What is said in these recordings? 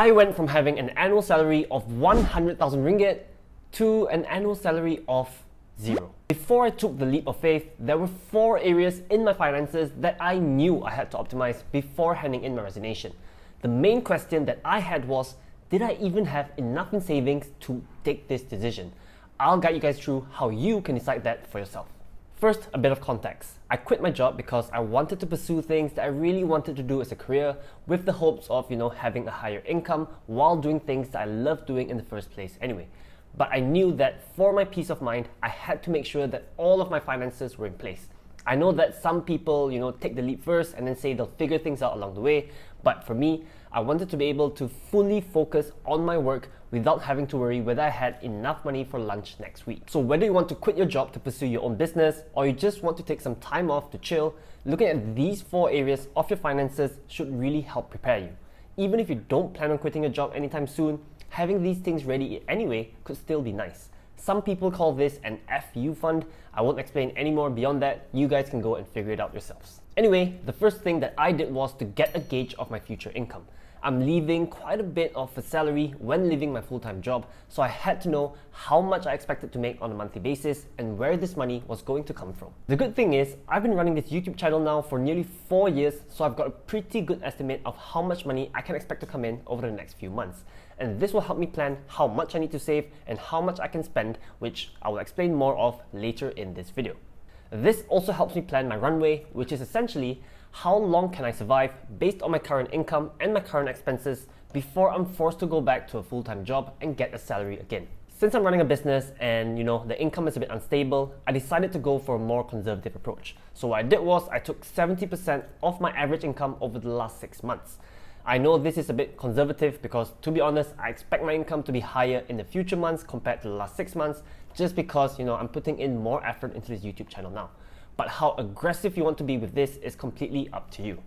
I went from having an annual salary of 100,000 ringgit to an annual salary of 0. Before I took the leap of faith, there were 4 areas in my finances that I knew I had to optimize before handing in my resignation. The main question that I had was, did I even have enough in savings to take this decision? I'll guide you guys through how you can decide that for yourself. First, a bit of context. I quit my job because I wanted to pursue things that I really wanted to do as a career with the hopes of, having a higher income while doing things that I love doing in the first place anyway. But I knew that for my peace of mind, I had to make sure that all of my finances were in place. I know that some people, take the leap first and then say they'll figure things out along the way. But for me, I wanted to be able to fully focus on my work without having to worry whether I had enough money for lunch next week. So whether you want to quit your job to pursue your own business or you just want to take some time off to chill, looking at these 4 areas of your finances should really help prepare you. Even if you don't plan on quitting your job anytime soon, having these things ready anyway could still be nice. Some people call this an FU fund. I won't explain any more beyond that. You guys can go and figure it out yourselves. Anyway, the first thing that I did was to get a gauge of my future income. I'm leaving quite a bit of a salary when leaving my full-time job, so I had to know how much I expected to make on a monthly basis and where this money was going to come from. The good thing is, I've been running this YouTube channel now for nearly 4 years, so I've got a pretty good estimate of how much money I can expect to come in over the next few months. And this will help me plan how much I need to save and how much I can spend, which I will explain more of later in this video. This also helps me plan my runway, which is essentially how long can I survive based on my current income and my current expenses before I'm forced to go back to a full-time job and get a salary again. Since I'm running a business and the income is a bit unstable, I decided to go for a more conservative approach. So what I did was I took 70% of my average income over the last 6 months. I know this is a bit conservative because, to be honest, I expect my income to be higher in the future months compared to the last 6 months just because I'm putting in more effort into this YouTube channel now. But how aggressive you want to be with this is completely up to you.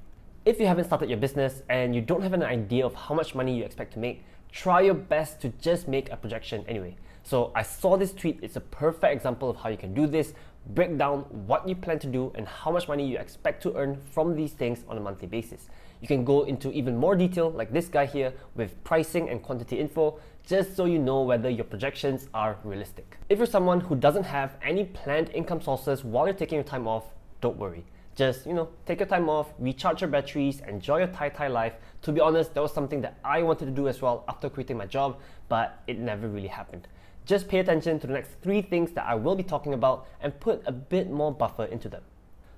If you haven't started your business and you don't have an idea of how much money you expect to make, try your best to just make a projection anyway. So I saw this tweet, it's a perfect example of how you can do this. Break down what you plan to do and how much money you expect to earn from these things on a monthly basis. You can go into even more detail like this guy here with pricing and quantity info, just so you know whether your projections are realistic. If you're someone who doesn't have any planned income sources while you're taking your time off, don't worry. Just, take your time off, recharge your batteries, enjoy your Thai life. To be honest, that was something that I wanted to do as well after quitting my job, but it never really happened. Just pay attention to the next 3 things that I will be talking about and put a bit more buffer into them.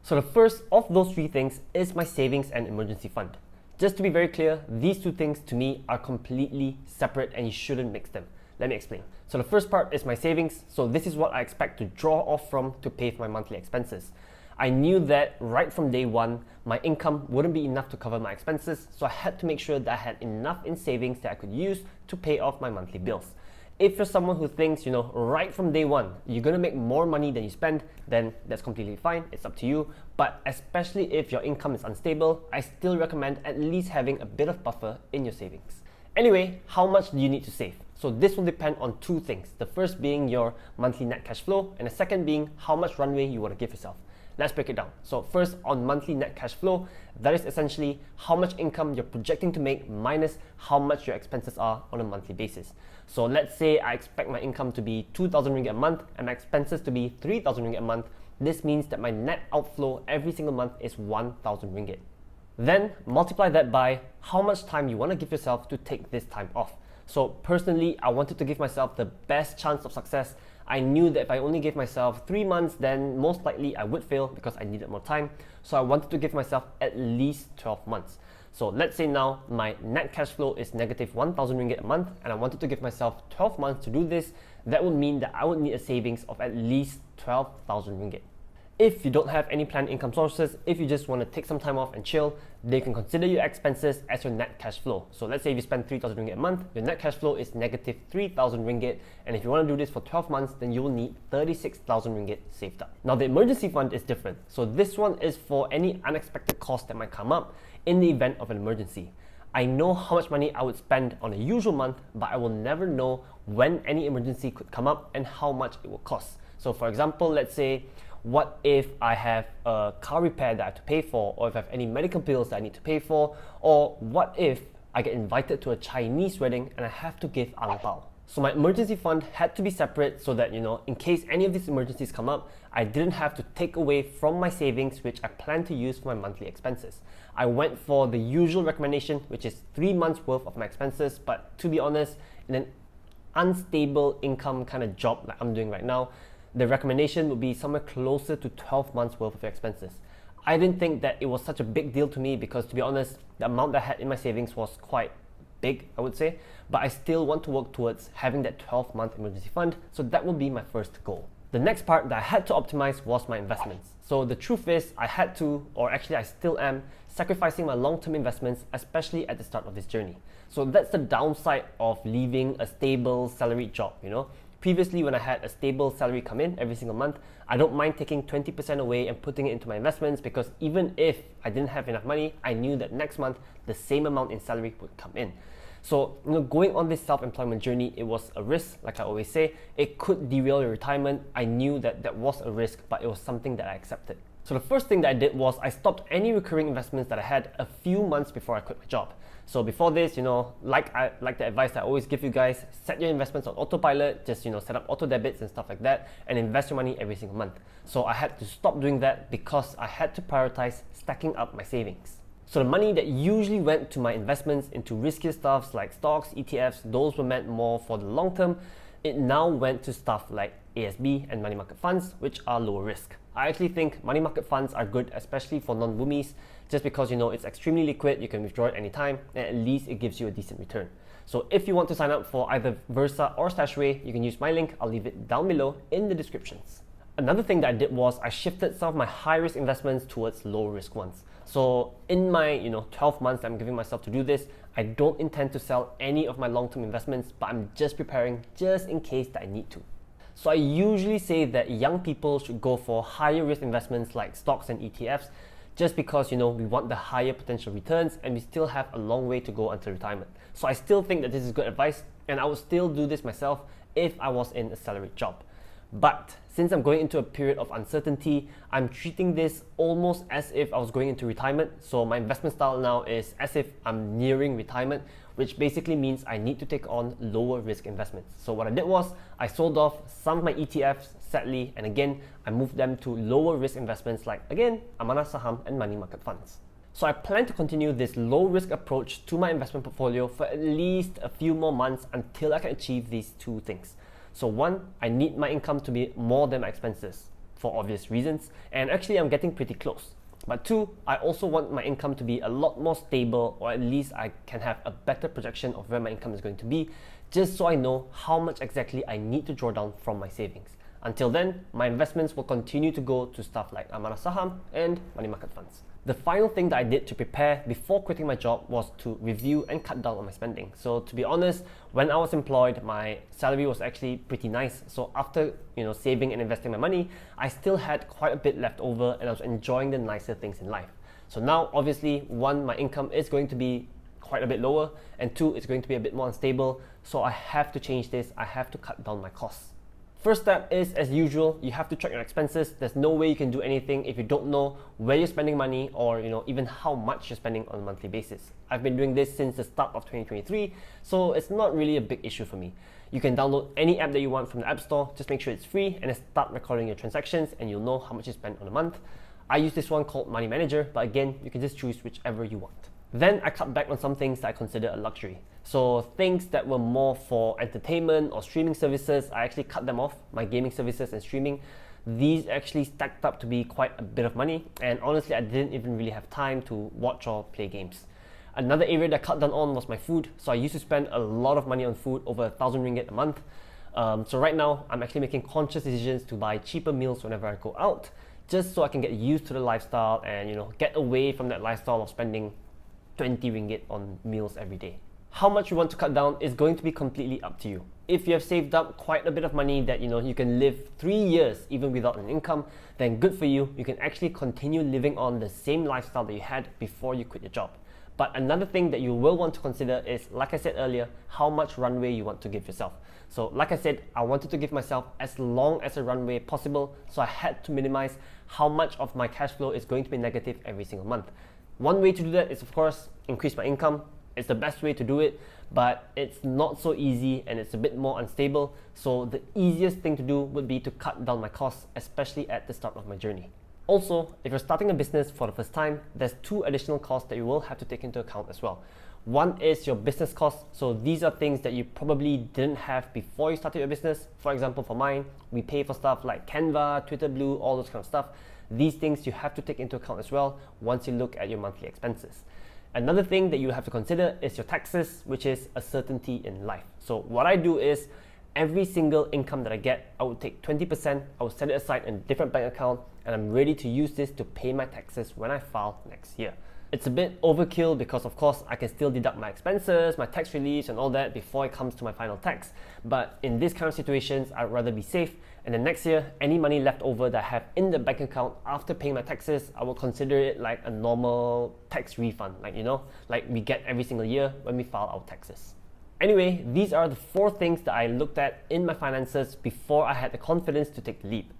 So the first of those 3 things is my savings and emergency fund. Just to be very clear, these 2 things to me are completely separate and you shouldn't mix them. Let me explain. So the first part is my savings. So this is what I expect to draw off from to pay for my monthly expenses. I knew that right from day one, my income wouldn't be enough to cover my expenses, so I had to make sure that I had enough in savings that I could use to pay off my monthly bills. If you're someone who thinks, right from day one, you're gonna make more money than you spend, then that's completely fine, it's up to you. But especially if your income is unstable, I still recommend at least having a bit of buffer in your savings. Anyway, how much do you need to save? So this will depend on 2 things. The first being your monthly net cash flow, and the second being how much runway you wanna give yourself. Let's break it down. So first, on monthly net cash flow, that is essentially how much income you're projecting to make minus how much your expenses are on a monthly basis. So let's say I expect my income to be 2,000 ringgit a month and my expenses to be 3,000 ringgit a month. This means that my net outflow every single month is 1,000 ringgit. Then multiply that by how much time you want to give yourself to take this time off. So personally, I wanted to give myself the best chance of success. I knew that if I only gave myself 3 months, then most likely I would fail because I needed more time. So I wanted to give myself at least 12 months. So let's say now my net cash flow is negative 1,000 ringgit a month and I wanted to give myself 12 months to do this. That would mean that I would need a savings of at least 12,000 ringgit. If you don't have any planned income sources, if you just want to take some time off and chill, they can consider your expenses as your net cash flow. So let's say if you spend 3,000 ringgit a month, your net cash flow is negative 3,000 ringgit. And if you want to do this for 12 months, then you will need 36,000 ringgit saved up. Now the emergency fund is different. So this one is for any unexpected cost that might come up in the event of an emergency. I know how much money I would spend on a usual month, but I will never know when any emergency could come up and how much it will cost. So for example, let's say, what if I have a car repair that I have to pay for, or if I have any medical bills that I need to pay for, or what if I get invited to a Chinese wedding and I have to give ang pao. So my emergency fund had to be separate so that, in case any of these emergencies come up, I didn't have to take away from my savings, which I plan to use for my monthly expenses. I went for the usual recommendation, which is 3 months worth of my expenses, but to be honest, in an unstable income kind of job like I'm doing right now, the recommendation would be somewhere closer to 12 months worth of your expenses. I didn't think that it was such a big deal to me because, to be honest, the amount that I had in my savings was quite big, I would say, but I still want to work towards having that 12-month emergency fund, so that will be my first goal. The next part that I had to optimize was my investments. So the truth is, I had to, or actually I still am, sacrificing my long-term investments, especially at the start of this journey. So that's the downside of leaving a stable salaried job, Previously, when I had a stable salary come in every single month, I don't mind taking 20% away and putting it into my investments, because even if I didn't have enough money, I knew that next month the same amount in salary would come in. So, going on this self-employment journey, it was a risk, like I always say. It could derail your retirement. I knew that that was a risk, but it was something that I accepted. So the first thing that I did was I stopped any recurring investments that I had a few months before I quit my job. So before this, like the advice that I always give you guys, set your investments on autopilot, just set up auto debits and stuff like that, and invest your money every single month. So I had to stop doing that because I had to prioritize stacking up my savings. So the money that usually went to my investments into riskier stuffs like stocks, ETFs, those were meant more for the long term. It now went to stuff like ASB and money market funds, which are lower risk. I actually think money market funds are good, especially for non-boomies, just because it's extremely liquid, you can withdraw it anytime, and at least it gives you a decent return. So if you want to sign up for either Versa or Stashaway, you can use my link. I'll leave it down below in the descriptions. Another thing that I did was I shifted some of my high-risk investments towards low-risk ones. So in my 12 months that I'm giving myself to do this, I don't intend to sell any of my long-term investments, but I'm just preparing just in case that I need to. So I usually say that young people should go for higher risk investments like stocks and ETFs, just because we want the higher potential returns and we still have a long way to go until retirement. So I still think that this is good advice, and I would still do this myself if I was in a salaried job. But since I'm going into a period of uncertainty, I'm treating this almost as if I was going into retirement. So my investment style now is as if I'm nearing retirement, which basically means I need to take on lower risk investments. So what I did was I sold off some of my ETFs, sadly, and again, I moved them to lower risk investments like, again, Amanah Saham and money market funds. So I plan to continue this low risk approach to my investment portfolio for at least a few more months until I can achieve these two things. So one, I need my income to be more than my expenses for obvious reasons, and actually I'm getting pretty close. But two, I also want my income to be a lot more stable, or at least I can have a better projection of where my income is going to be, just so I know how much exactly I need to draw down from my savings. Until then, my investments will continue to go to stuff like Amanah Saham and money market funds. The final thing that I did to prepare before quitting my job was to review and cut down on my spending. So to be honest, when I was employed, my salary was actually pretty nice. So after saving and investing my money, I still had quite a bit left over and I was enjoying the nicer things in life. So now, obviously, one, my income is going to be quite a bit lower, and two, it's going to be a bit more unstable. So I have to change this. I have to cut down my costs. First step is, as usual, you have to track your expenses. There's no way you can do anything if you don't know where you're spending money, or even how much you're spending on a monthly basis. I've been doing this since the start of 2023, so it's not really a big issue for me. You can download any app that you want from the App Store, just make sure it's free, and then start recording your transactions, and you'll know how much you spend on a month. I use this one called Money Manager, but again, you can just choose whichever you want. Then I cut back on some things that I consider a luxury. So things that were more for entertainment or streaming services, I actually cut them off. My gaming services and streaming, these actually stacked up to be quite a bit of money, and honestly I didn't even really have time to watch or play games. Another area that I cut down on was my food. So I used to spend a lot of money on food, over 1,000 ringgit a month. So right now I'm actually making conscious decisions to buy cheaper meals whenever I go out, just so I can get used to the lifestyle and get away from that lifestyle of spending 20 ringgit on meals every day. How much you want to cut down is going to be completely up to you. If you have saved up quite a bit of money that you can live 3 years even without an income, then good for you. You can actually continue living on the same lifestyle that you had before you quit your job. But another thing that you will want to consider is, like I said earlier, how much runway you want to give yourself. So like I said, I wanted to give myself as long as a runway possible, so I had to minimize how much of my cash flow is going to be negative every single month. One way to do that is, of course, increase my income. It's the best way to do it, but it's not so easy and it's a bit more unstable. So the easiest thing to do would be to cut down my costs, especially at the start of my journey. Also, if you're starting a business for the first time, there's 2 additional costs that you will have to take into account as well. One is your business costs. So these are things that you probably didn't have before you started your business. For example, for mine, we pay for stuff like Canva, Twitter Blue, all those kind of stuff. These things you have to take into account as well once you look at your monthly expenses. Another thing that you have to consider is your taxes, which is a certainty in life. So what I do is every single income that I get, I would take 20%, I would set it aside in a different bank account, and I'm ready to use this to pay my taxes when I file next year. It's a bit overkill because of course I can still deduct my expenses, my tax reliefs and all that before it comes to my final tax. But in this kind of situations, I'd rather be safe, and then next year, any money left over that I have in the bank account after paying my taxes, I will consider it like a normal tax refund, like we get every single year when we file our taxes. Anyway, these are the 4 things that I looked at in my finances before I had the confidence to take the leap.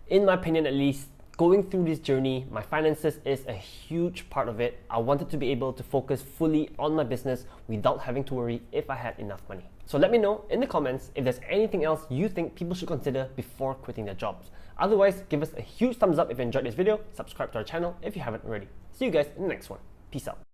In my opinion at least, going through this journey, my finances is a huge part of it. I wanted to be able to focus fully on my business without having to worry if I had enough money. So let me know in the comments if there's anything else you think people should consider before quitting their jobs. Otherwise, give us a huge thumbs up if you enjoyed this video, subscribe to our channel if you haven't already. See you guys in the next one. Peace out.